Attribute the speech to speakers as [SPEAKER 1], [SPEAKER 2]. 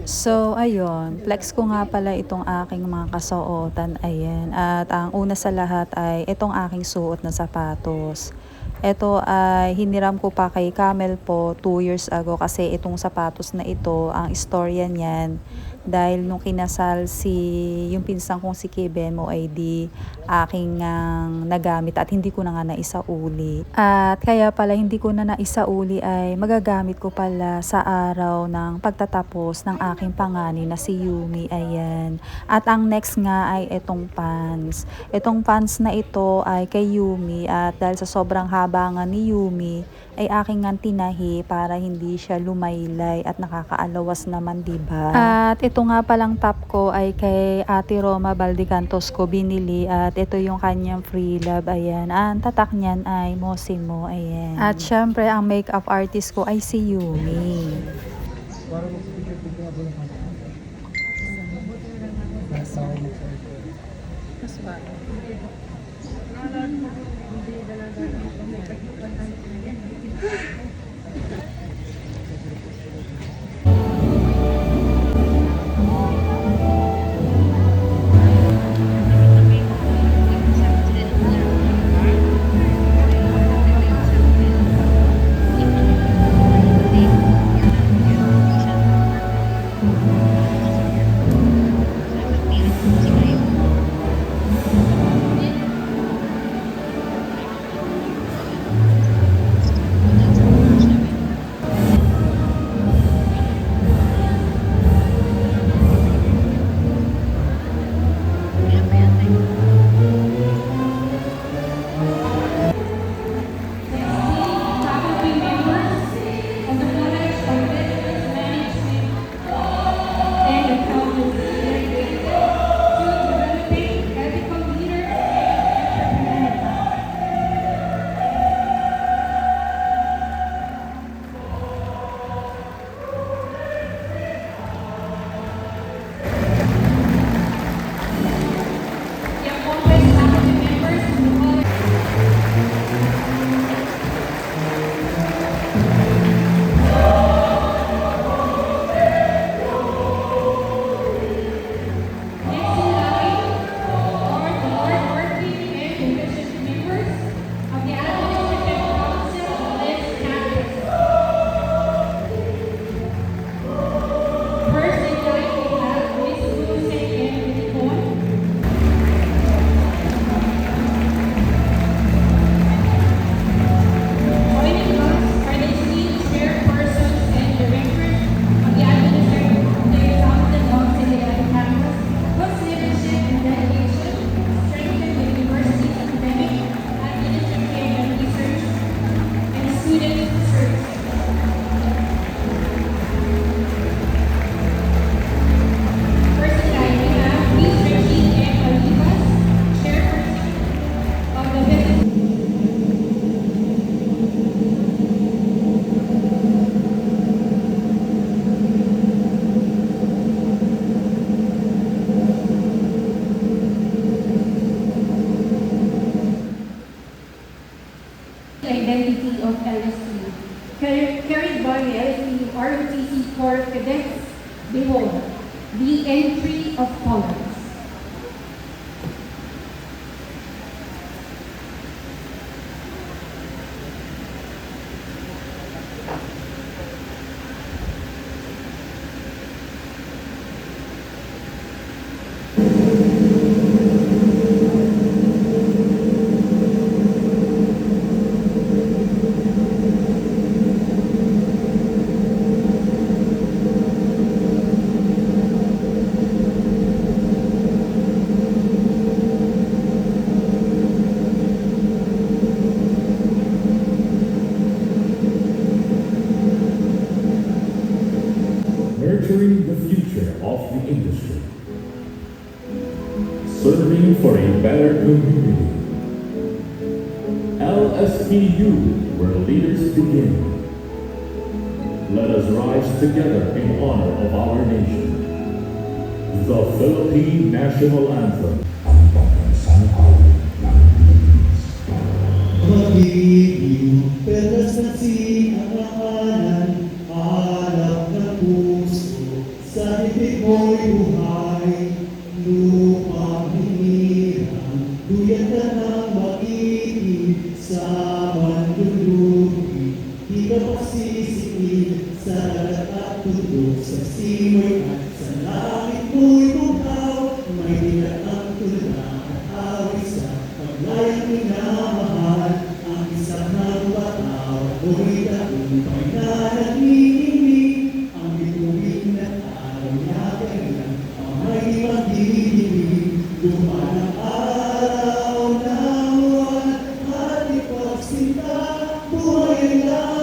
[SPEAKER 1] So, ayun, flex ko nga pala itong aking mga kasuotan, ayan. At ang una sa lahat ay itong aking suot na sapatos. Ito ay hiniram ko pa kay Camel po 2 years ago kasi itong sapatos na ito, ang istorya niyan, dahil nung kinasal yung pinsan kong si Kiben mo ay di aking nagamit at hindi ko na nga naisauli. At kaya pala hindi ko na naisauli ay magagamit ko pala sa araw ng pagtatapos ng aking panganay na si Yumi, ayan. At ang next nga ay itong pants. Itong pants na ito ay kay Yumi at dahil sa sobrang haba nga ni Yumi ay aking nga tinahi para hindi siya lumaylay at nakakaalawas naman, diba? At ito nga palang top ko ay kay Ate Roma Baldicantos ko binili at ito yung kanyang free love, ayan. Ang tatak niyan ay Mosimo, ayan. At syempre ang makeup artist ko ay si Yumi.
[SPEAKER 2] Identity of LSU, carried by the LSU ROTC Corps of Cadets. Behold, the entry of colors.
[SPEAKER 3] Nurturing the future of the industry, serving for a better community. LSPU, where leaders begin. Let us rise together in honor of our nation. The Philippine National Anthem.
[SPEAKER 4] Ang pagkansang awit ng Pilipinas. Magiging pelas na sinakalan, hanap ng puso sa
[SPEAKER 5] sa manlulubi, di ka pagsisikin sa dagat at tundok, sa simoy at sa langit mo'y bukaw, may dinatang tula at awit sa paglayang minamahal, ang isang nagpatawad mo'y tagumpay na nag-iimig, ang bituin at araw niya kailan, ang may magdidinig, dumaan ang araw na buwan at ipagsinta, buhay ang